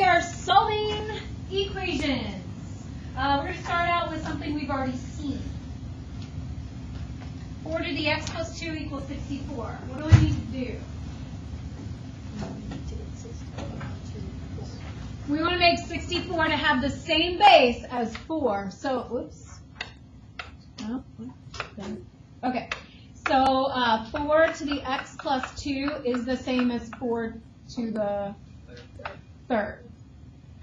we are solving equations. We're going to start out with something we've already seen. 4 to the x plus 2 equals 64. What do we need to do? We want to make 64 to have the same base as 4. So, oops. Oh, okay. So 4 to the x plus 2 is the same as 4 to the third.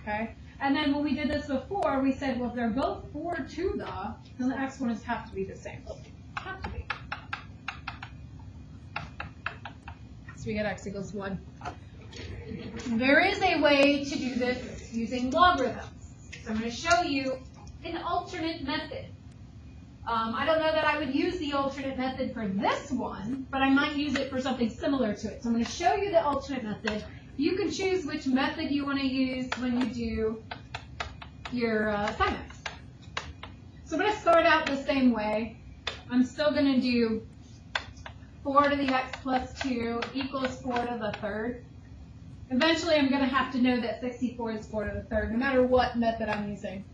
Okay? And then when we did this before, we said, well, if they're both 4 to the, then the exponents have to be the same. Have to be. So we get x equals 1. There is a way to do this using logarithms. So I'm going to show you an alternate method. I don't know that I would use the alternate method for this one, but I might use it for something similar to it. So I'm going to show you the alternate method. You can choose which method you want to use when you do your assignments. So I'm going to start out the same way. I'm still going to do 4 to the x plus 2 equals 4 to the third. Eventually, I'm going to have to know that 64 is 4 to the third, no matter what method I'm using.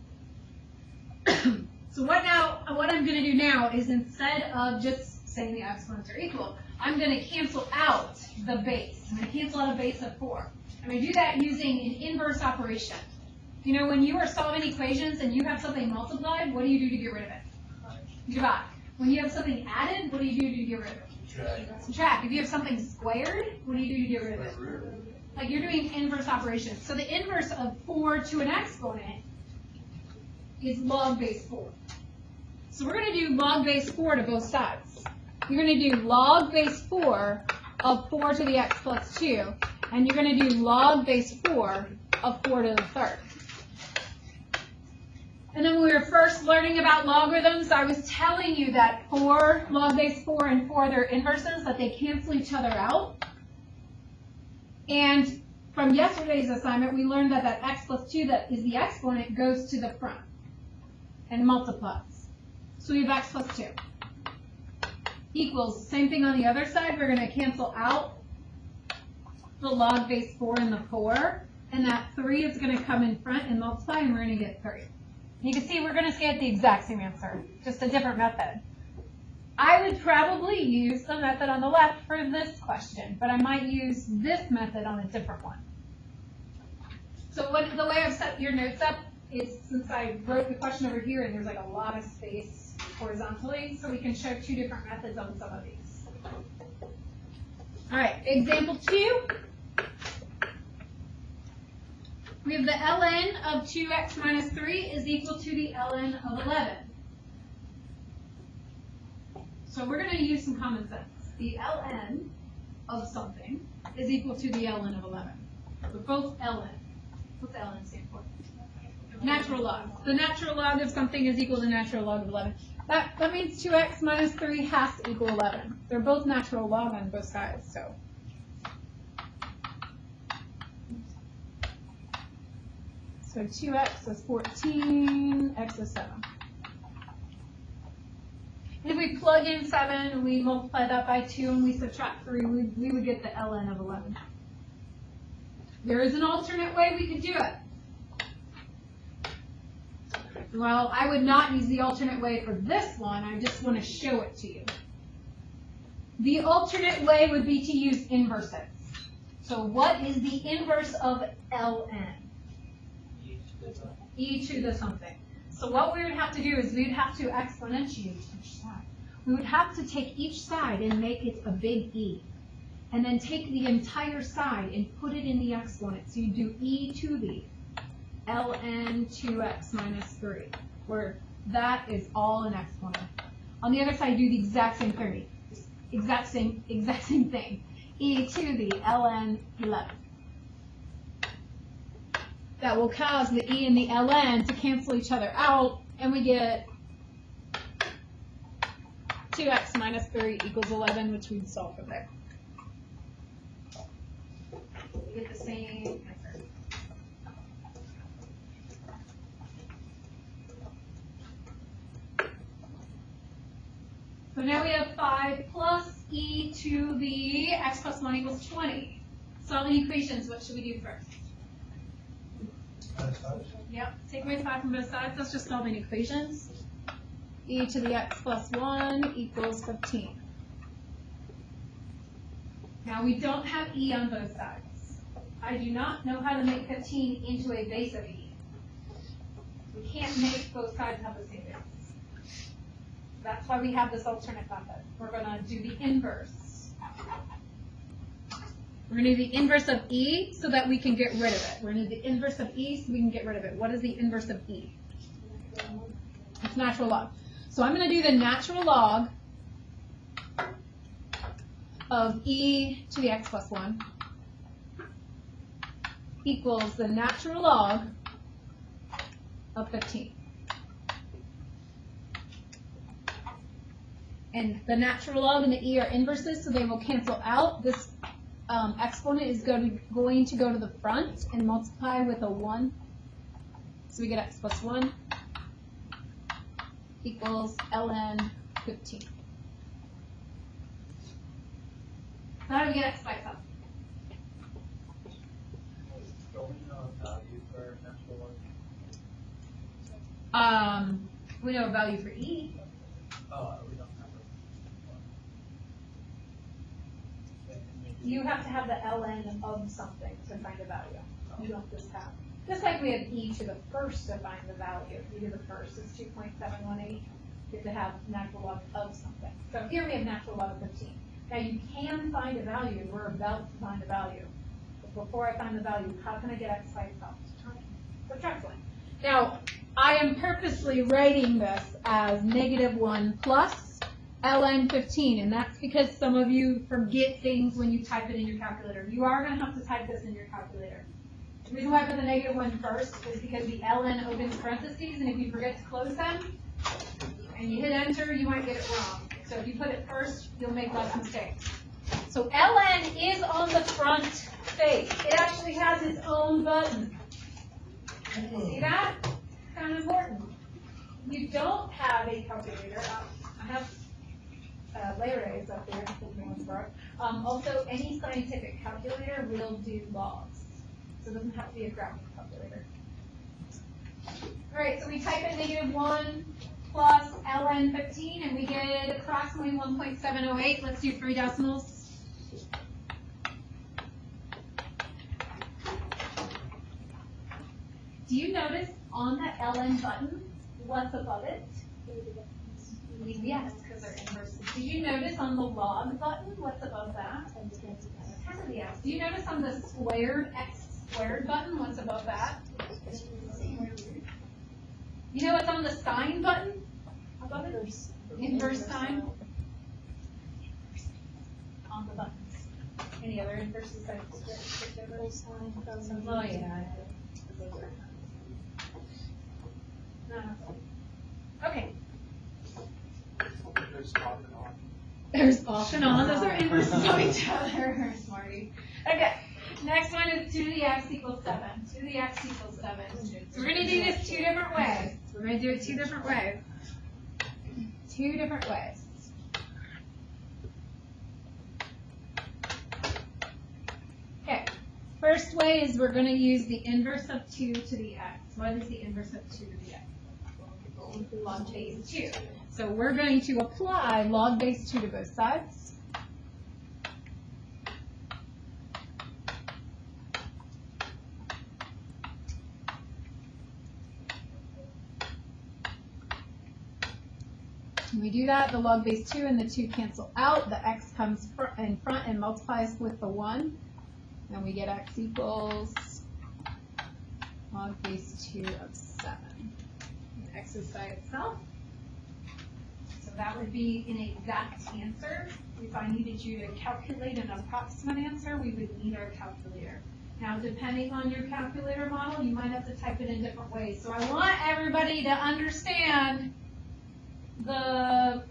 So what I'm going to do now is instead of just saying the exponents are equal, I'm going to cancel out the base. I'm going to cancel out a base of 4. I'm going to do that using an inverse operation. You know, when you are solving equations and you have something multiplied, what do you do to get rid of it? Divide. When you have something added, what do you do to get rid of it? Subtract. If you have something squared, what do you do to get rid of it? Like you're doing inverse operations. So the inverse of 4 to an exponent is log base 4. So we're going to do log base 4 to both sides. You're going to do log base 4 of 4 to the x plus 2, and you're going to do log base 4 of 4 to the third. And then when we were first learning about logarithms, I was telling you that log base 4 and 4, they're inverses, that they cancel each other out. And from yesterday's assignment, we learned that that x plus 2 that is the exponent goes to the front and multiplies. So we have x plus 2 equals, same thing on the other side, we're going to cancel out the log base 4 and the 4, and that 3 is going to come in front and multiply, and we're going to get 3. And you can see we're going to get the exact same answer, just a different method. I would probably use the method on the left for this question, but I might use this method on a different one. So the way I've set your notes up is, since I wrote the question over here and there's like a lot of space horizontally, so we can show 2 different methods on some of these. All right, example 2. We have the ln of 2x minus 3 is equal to the ln of 11. So we're going to use some common sense. The ln of something is equal to the ln of 11. They're both ln. What's ln stand for? Natural log. The natural log of something is equal to natural log of 11. That means 2x minus 3 has to equal 11. They're both natural log on both sides. So 2x is 14, x is 7. If we plug in 7 and we multiply that by 2 and we subtract 3, we would get the ln of 11. There is an alternate way we could do it. Well, I would not use the alternate way for this one. I just want to show it to you. The alternate way would be to use inverses. So what is the inverse of ln? E to the something. So what we would have to do is we would have to exponentiate each side. We would have to take each side and make it a big E. And then take the entire side and put it in the exponent. So you do e to the ln 2x minus 3, where that is all an exponent. On the other side, do the exact same thing. Exact same thing. E to the ln 11. That will cause the e and the ln to cancel each other out, and we get 2x minus 3 equals 11, which we'd solve from there. We get the same answer. So now we have 5 plus e to the x plus 1 equals 20. Solving equations, what should we do first? Yep, take away 5 from both sides. That's just solving equations. E to the x plus 1 equals 15. Now we don't have e on both sides. I do not know how to make 15 into a base of e. We can't make both sides have the same base. That's why we have this alternate method. We're going to do the inverse. We're going to do the inverse of e so that we can get rid of it. We're going to do the inverse of e so we can get rid of it. What is the inverse of e? It's natural log. So I'm going to do the natural log of e to the x plus 1 equals the natural log of 15. And the natural log and the e are inverses, so they will cancel out. This exponent is going to go to the front and multiply with a 1. So we get x plus 1 equals ln 15. How do we get x by itself? We know a value for e. We don't have it. You have to have the ln of something to find a value. You don't just have. Just like we have e to the first to find the value. E to the first is 2.718. You have to have natural log of something. So here we have natural log of 15. Now you can find a value. We're about to find a value. But before I find the value, how can I get x by itself? Subtract 1. Now, I am purposely writing this as -1 plus ln 15, and that's because some of you forget things when you type it in your calculator. You are going to have to type this in your calculator. The reason why I put the -1 first is because the ln opens parentheses, and if you forget to close them, and you hit enter, you might get it wrong. So if you put it first, you'll make less mistakes. So ln is on the front face. It actually has its own button. See that? Kind of important. You don't have a calculator. I have Larry's up there. Also, any scientific calculator will do logs. So it doesn't have to be a graphical calculator. All right, so we type in -1 plus ln 15, and we get approximately 1.708. Let's do 3 decimals. Do you notice on the ln button what's above it? Yes, because they're inverses. Do you notice on the log button what's above that? Yes. Do you notice on the squared x squared button what's above that? You know what's on the sign button? Above it? Inverse sign. On the buttons. Any other inverses that switch over? Oh yeah. Okay. There's off and on. Those are inverses of each other. Smarty. Okay. Next one is 2 to the x equals 7. 2 to the x equals 7. So we're going to do this 2 different ways. We're going to do it 2 different ways. 2 different ways. Okay. First way is we're going to use the inverse of 2 to the x. What is the inverse of 2 to the x? Log base 2. So we're going to apply log base 2 to both sides. When we do that, the log base 2 and the 2 cancel out. The x comes in front and multiplies with the 1. And we get x equals log base 2 of 7. And x is by itself. So that would be an exact answer. If I needed you to calculate an approximate answer, we would need our calculator. Now, depending on your calculator model, you might have to type it in different ways. So I want everybody to understand the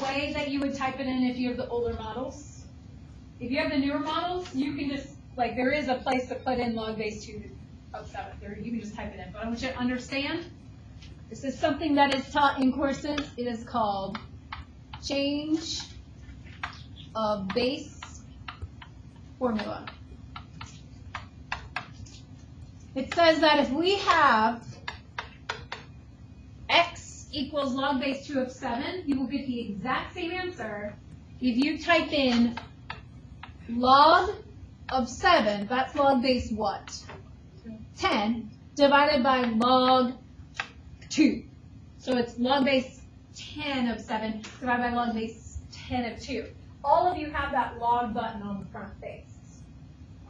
way that you would type it in if you have the older models. If you have the newer models, you can just, like, there is a place to put in log base 2 of 7. You can just type it in. But I want you to understand, this is something that is taught in courses. It is called change of base formula. It says that if we have x equals log base 2 of 7, you will get the exact same answer if you type in log of 7, that's log base what? 10, divided by log 2. So it's log base 10 of 7 divided by log base 10 of 2. All of you have that log button on the front face.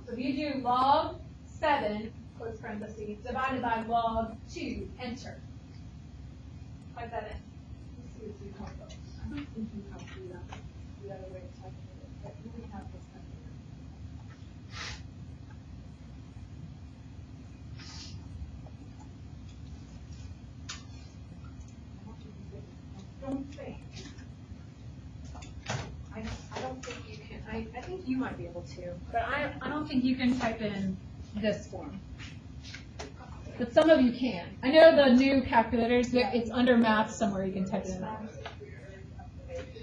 So if you do log 7, close parentheses, divided by log 2, enter. Type that in. Let's see if you have those. I don't think you have the other way of typing it, but you would have this kind I don't think. I don't think you can. I think you might be able to, but I don't think you can type in this form. But some of you can. I know the new calculators, it's under math somewhere you can type it in.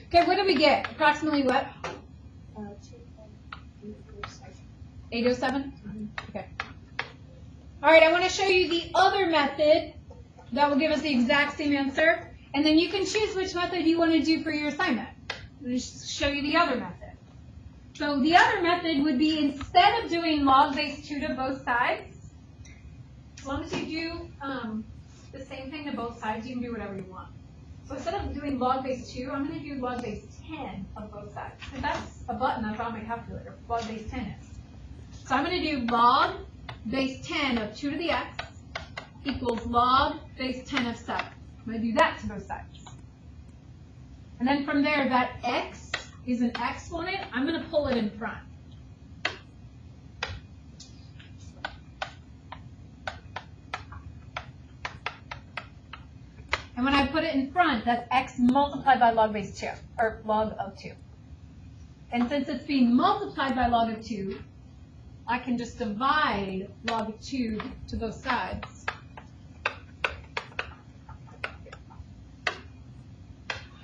Okay, what did we get? Approximately what? 807? Okay. All right, I want to show you the other method that will give us the exact same answer. And then you can choose which method you want to do for your assignment. Let me just show you the other method. So the other method would be, instead of doing log base 2 to both sides, as long as you do the same thing to both sides, you can do whatever you want. So instead of doing log base 2, I'm going to do log base 10 of both sides. And that's a button that's on my calculator, log base 10 is. So I'm going to do log base 10 of 2 to the x equals log base 10 of 7. I'm going to do that to both sides. And then from there, that x is an exponent. I'm going to pull it in front. And when I put it in front, that's x multiplied by log base 2, or log of 2. And since it's being multiplied by log of 2, I can just divide log of 2 to both sides.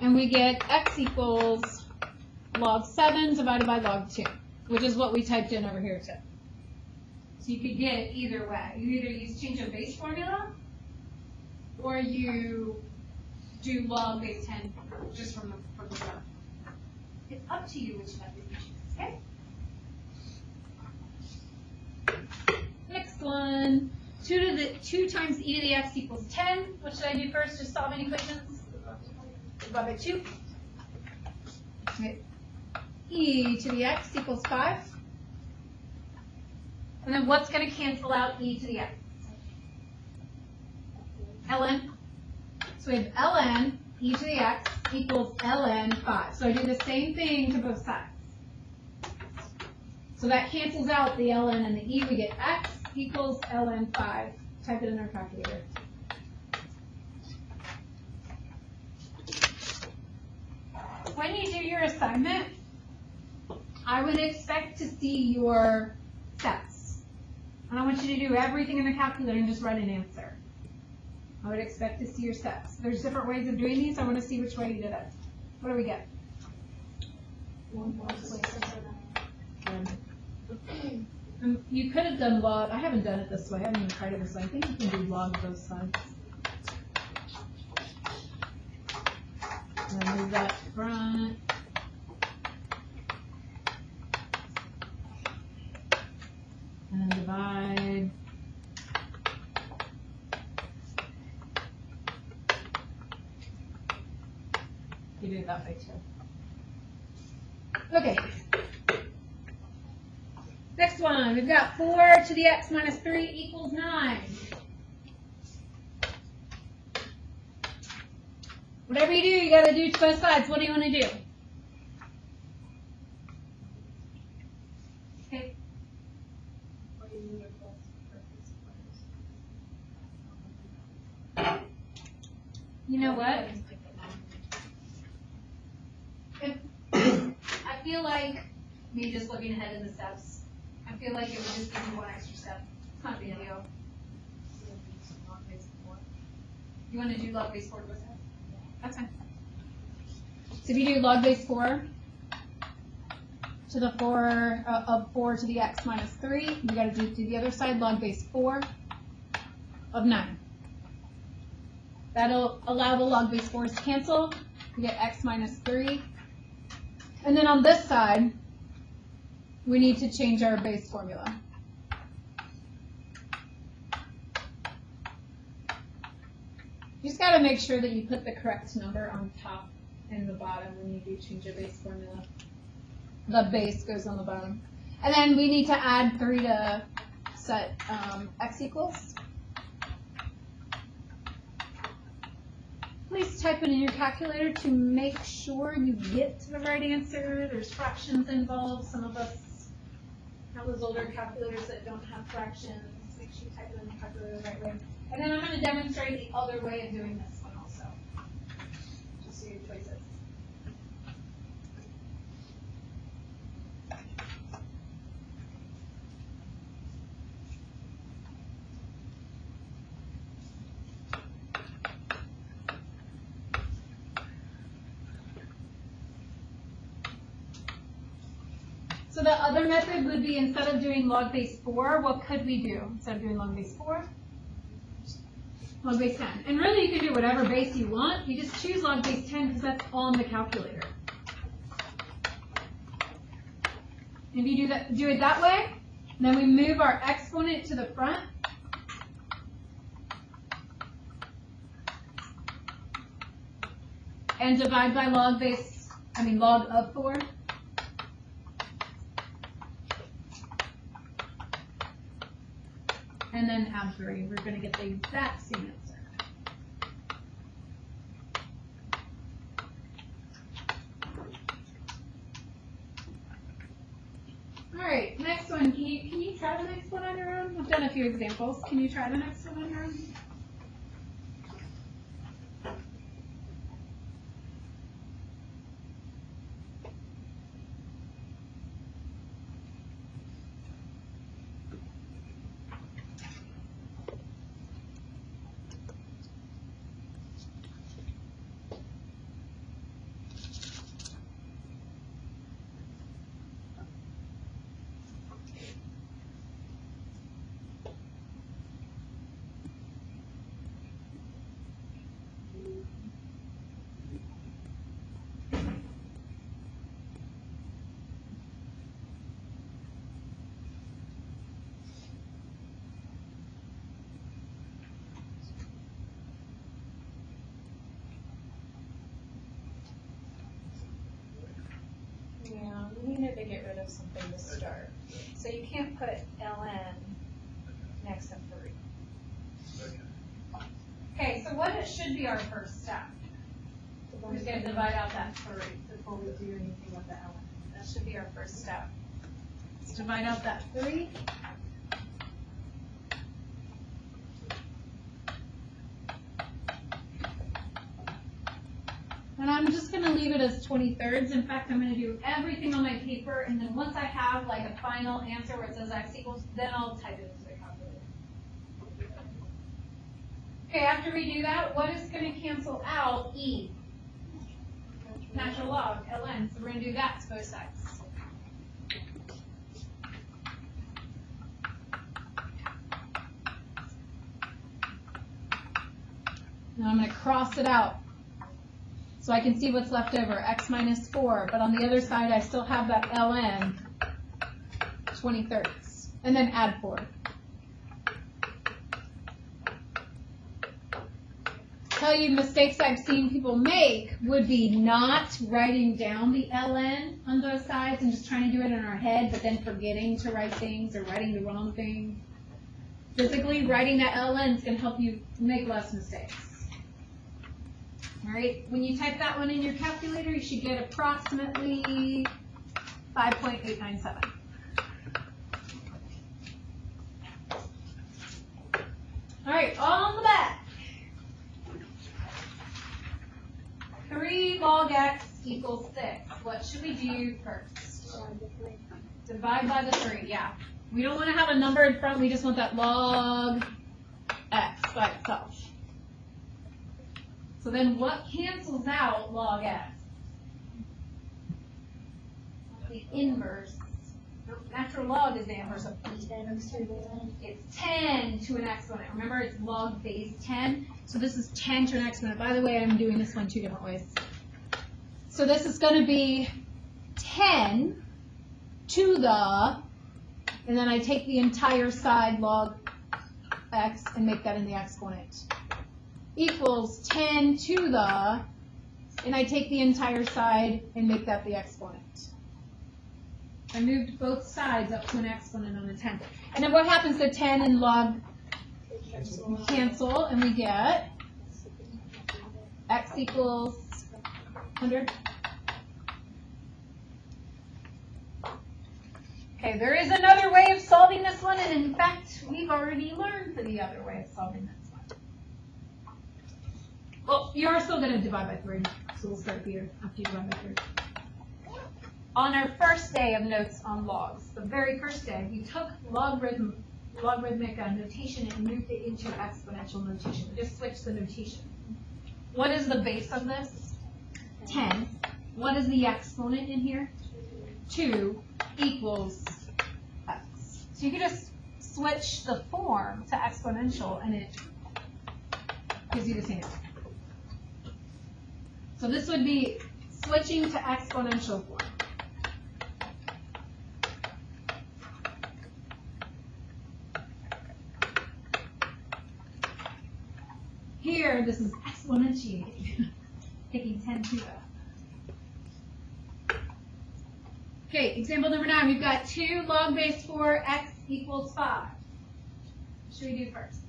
And we get x equals log 7 divided by log 2, which is what we typed in over here too. So you could get it either way. You either use change of base formula, or you do log base 10 just from the start. It's up to you which method you choose, okay? Next one, 2 times e to the x equals 10. What should I do first? Just solve any equations? Divide by 2. Okay. E to the x equals 5. And then what's going to cancel out e to the x? ln. So we have ln e to the x equals ln 5. So I do the same thing to both sides. So that cancels out the ln and the e. We get x equals ln 5. Type it in our calculator. When you do your assignment, I would expect to see your steps. I don't want you to do everything in the calculator and just write an answer. I would expect to see your steps. There's different ways of doing these. I want to see which way you did it. What do we get? You could have done log. I haven't done it this way. I haven't even tried it this way. I think you can do log both sides. And then move that front. And then divide. You do it that way too. Okay. Next one, we've got 4 to the x minus 3 equals 9. Whatever you do, you got to do to both sides. What do you want to do? Okay. You know what? I feel like me just looking ahead in the steps. I feel like it would just give you one extra step. It's not a big deal. You want to do log base 4 to both sides? That's fine. So if you do log base 4 to the 4 of 4 to the x minus 3, you got to do the other side log base 4. of 9. That'll allow the log base 4s to cancel. We get x minus 3. And then on this side, we need to change our base formula. You just got to make sure that you put the correct number on top and the bottom when you do change your base formula. The base goes on the bottom. And then we need to add 3 to set x equals. Please type it in your calculator to make sure you get to the right answer. There's fractions involved. Some of us have those older calculators that don't have fractions. Make sure you type it in the calculator the right way. And then I'm going to demonstrate the other way of doing this one also. Just so your choices. So the other method would be, instead of doing log base 4, what could we do? Instead of doing log base 4, log base 10. And really you can do whatever base you want. You just choose log base 10 because that's on the calculator. If you do it that way, then we move our exponent to the front. And divide by log of 4. And then add 3. We're going to get the exact same answer. All right, next one. Can you try the next one on your own? I've done a few examples. Can you try the next one on your own? Yeah, we needed to get rid of something to start. So you can't put ln next to 3. Okay, so what should be our first step? We're just going to divide out that 3 before we do anything with the ln. That should be our first step. Let's divide out that 3. And I'm just going to leave it as 20/3. In fact, I'm going to do everything on my paper, and then once I have like a final answer where it says x equals, then I'll type it into the calculator. Okay, after we do that, what is going to cancel out e? Natural log, ln. So we're going to do that to both sides. Now I'm going to cross it out, so I can see what's left over, x minus 4, but on the other side I still have that ln 20/3, and then add 4. Tell you mistakes I've seen people make would be not writing down the ln on both sides and just trying to do it in our head, but then forgetting to write things or writing the wrong thing. Physically, writing that ln is going to help you make less mistakes. All right, when you type that one in your calculator, you should get approximately 5.897. All right, on the back. 3 log x equals 6. What should we do first? Divide by the 3, yeah. We don't want to have a number in front, we just want that log x by itself. So then what cancels out log x? The inverse Natural log is the inverse of 10. It's 10 to an exponent. Remember, it's log base 10. So this is 10 to an exponent. By the way, I'm doing this one 2 different ways. So this is going to be 10 to the, and then I take the entire side log x and make that in the exponent, equals 10 to the, and I take the entire side and make that the exponent. I moved both sides up to an exponent on the 10. And then what happens to 10 and log cancel, and we get x equals 100. Okay, there is another way of solving this one, and in fact, we've already learned the other way of solving this one. Well, you're still going to divide by 3, so we'll start here after you divide by 3. On our first day of notes on logs, the very first day, we took logarithmic notation and moved it into exponential notation. We just switched the notation. What is the base of this? 10. What is the exponent in here? 2 equals x. So you can just switch the form to exponential and it gives you the same answer. So this would be switching to exponential form. Here, this is exponentiating, taking 10 to the. Okay, example number 9, we've got 2 log base 4 x equals 5. What should we do first?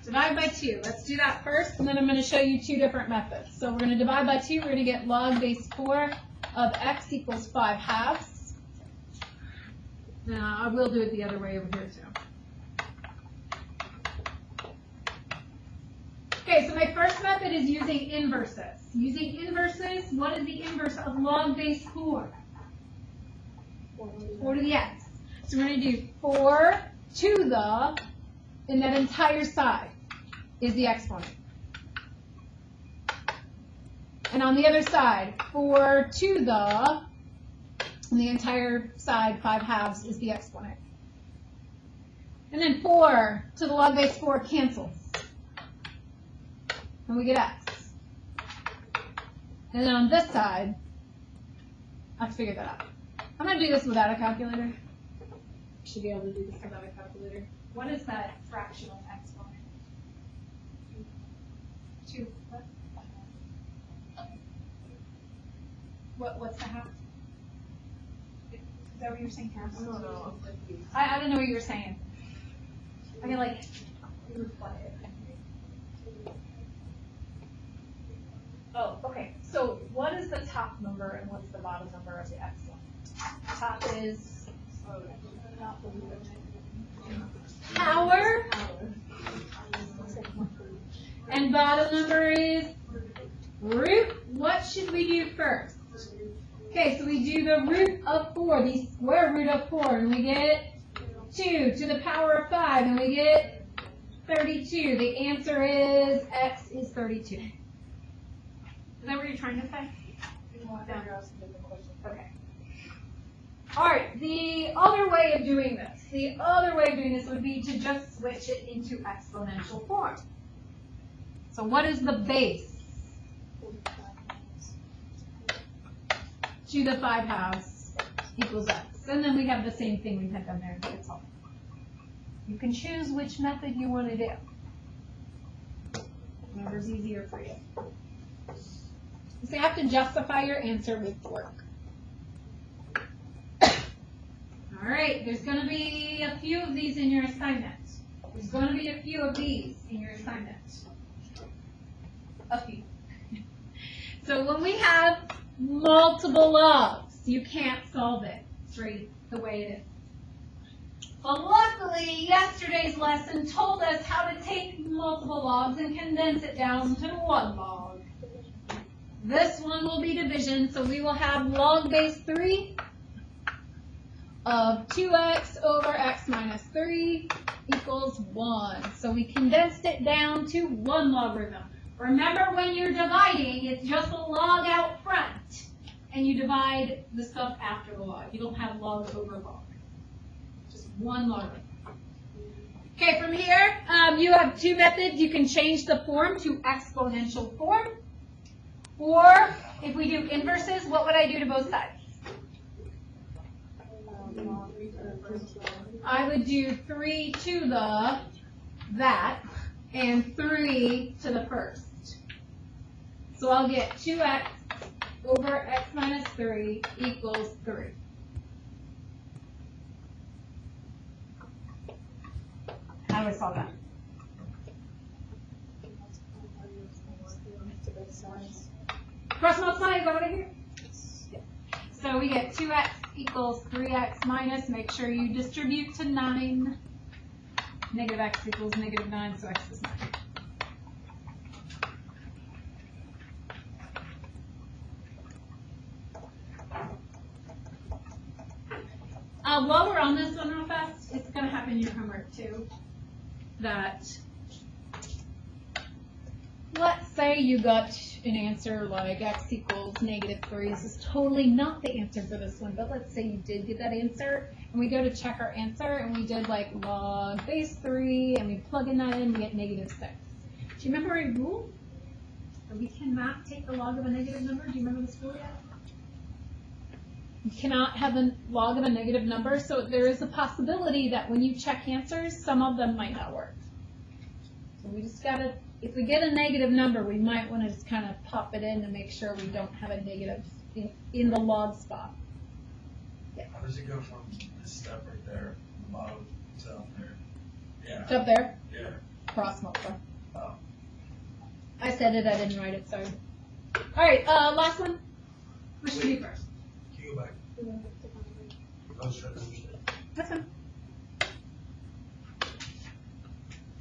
Divide by 2. Let's do that first, and then I'm going to show you 2 different methods. So we're going to divide by 2. We're going to get log base 4 of x equals 5 halves. Now, I will do it the other way over here, too. Okay, so my first method is using inverses. Using inverses, what is the inverse of log base 4? 4 to the x. So we're going to do 4 to the, and that entire side is the exponent. And on the other side, 4 to the, and the entire side, 5 halves, is the exponent. And then 4 to the log base 4 cancels. And we get x. And then on this side, I have to figure that out. I'm going to do this without a calculator. Should be able to do this without a calculator. What is that fractional exponent? 2. What's the half? Is that what you're saying? Half? I don't know what you were saying. I mean, like, oh, okay. So what is the top number and what's the bottom number of the exponent? Top is power, and bottom number is root. What should we do first? Okay, so we do the root of 4, the square root of 4, and we get 2 to the power of 5, and we get 32. The answer is x is 32. Is that what you're trying to say? Okay. All right, the other way of doing this, would be to just switch it into exponential form. So what is the base? To the 5 halves equals x. And then we have the same thing we had done there. That's all. You can choose which method you want to do. Whatever's easier for you. So you have to justify your answer with work. All right, there's going to be a few of these in your assignment. There's going to be a few of these in your assignment. A few. So when we have multiple logs, you can't solve it straight the way it is. But luckily, yesterday's lesson told us how to take multiple logs and condense it down to 1 log. This one will be division, so we will have log base 3 of 2x over x minus 3 equals 1. So we condensed it down to 1 logarithm. Remember, when you're dividing, it's just a log out front. and you divide the stuff after the log. You don't have log over log. Just one logarithm. Okay, from here, you have two methods. You can change the form to exponential form. Or if we do inverses, what would I do to both sides? I would do 3 to the that and 3 to the first. So I'll get 2x over x minus 3 equals 3. How do I solve that? Cross multiply, is that what I hear? Yeah. So we get 2x equals 3x minus, make sure you distribute to 9. Negative x equals negative 9, so x is 9. While we're on this one real fast, it's going to happen in your homework too, that let's say you got an answer like x equals negative 3. This is totally not the answer for this one, but let's say you did get that answer, and we go to check our answer, and we did like log base 3, and we plug in that in, we get negative 6. Do you remember a rule? That we cannot take the log of a negative number? Do you remember this rule yet? You cannot have a log of a negative number, so there is a possibility that when you check answers, some of them might not work. So we just gotta, if we get a negative number, we might want to just kind of pop it in to make sure we don't have a negative in the log spot. Yeah. How does it go from this step right there, log to up there? Yeah. It's up there, Yeah. cross multiply. Oh. I said it, I didn't write it, sorry. All right, last one. What should we do first? Can you go back? I was trying to understand. That's fine.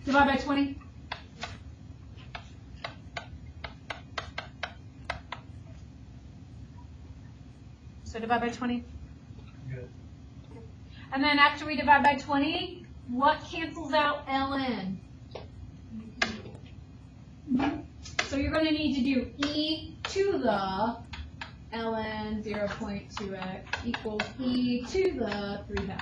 Divide by 20. So divide by 20. Good. And then after we divide by 20, what cancels out ln? So you're going to need to do e to the ln 0.2x equals e to the 3/2.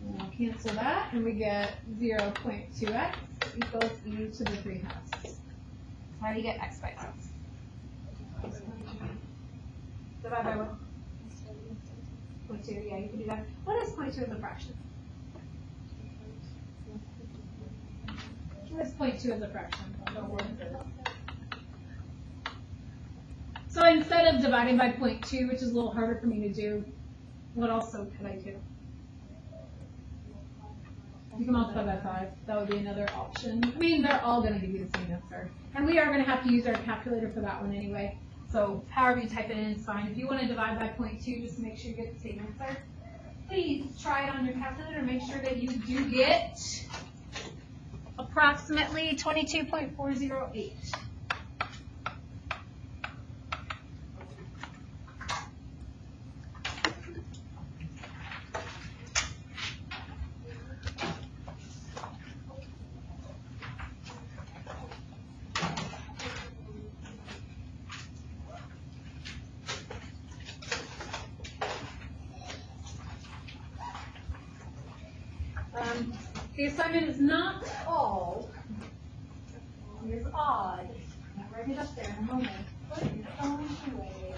We'll cancel that, and we get 0.2x equals e to the 3/2. How do you get x by itself? Divide by what? 0.2, yeah, you can do that. What is 0.2 as a fraction? What is 0.2 as a fraction? So instead of dividing by 0.2, which is a little harder for me to do, what also could I do? You can multiply by 5. That would be another option. I mean, they're all going to give you the same answer. And we are going to have to use our calculator for that one anyway. So however you type it in is fine. If you want to divide by 0.2, just to make sure you get the same answer, please try it on your calculator. Make sure that you do get approximately 22.408. The assignment is not all. It's odd. I'll write it up there in a moment. Put your phone away.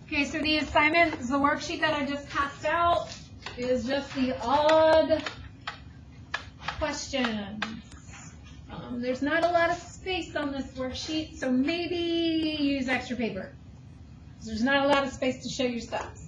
Okay, so the assignment, the worksheet that I just passed out, is just the odd questions. There's not a lot of space on this worksheet, so maybe use extra paper. There's not a lot of space to show your steps.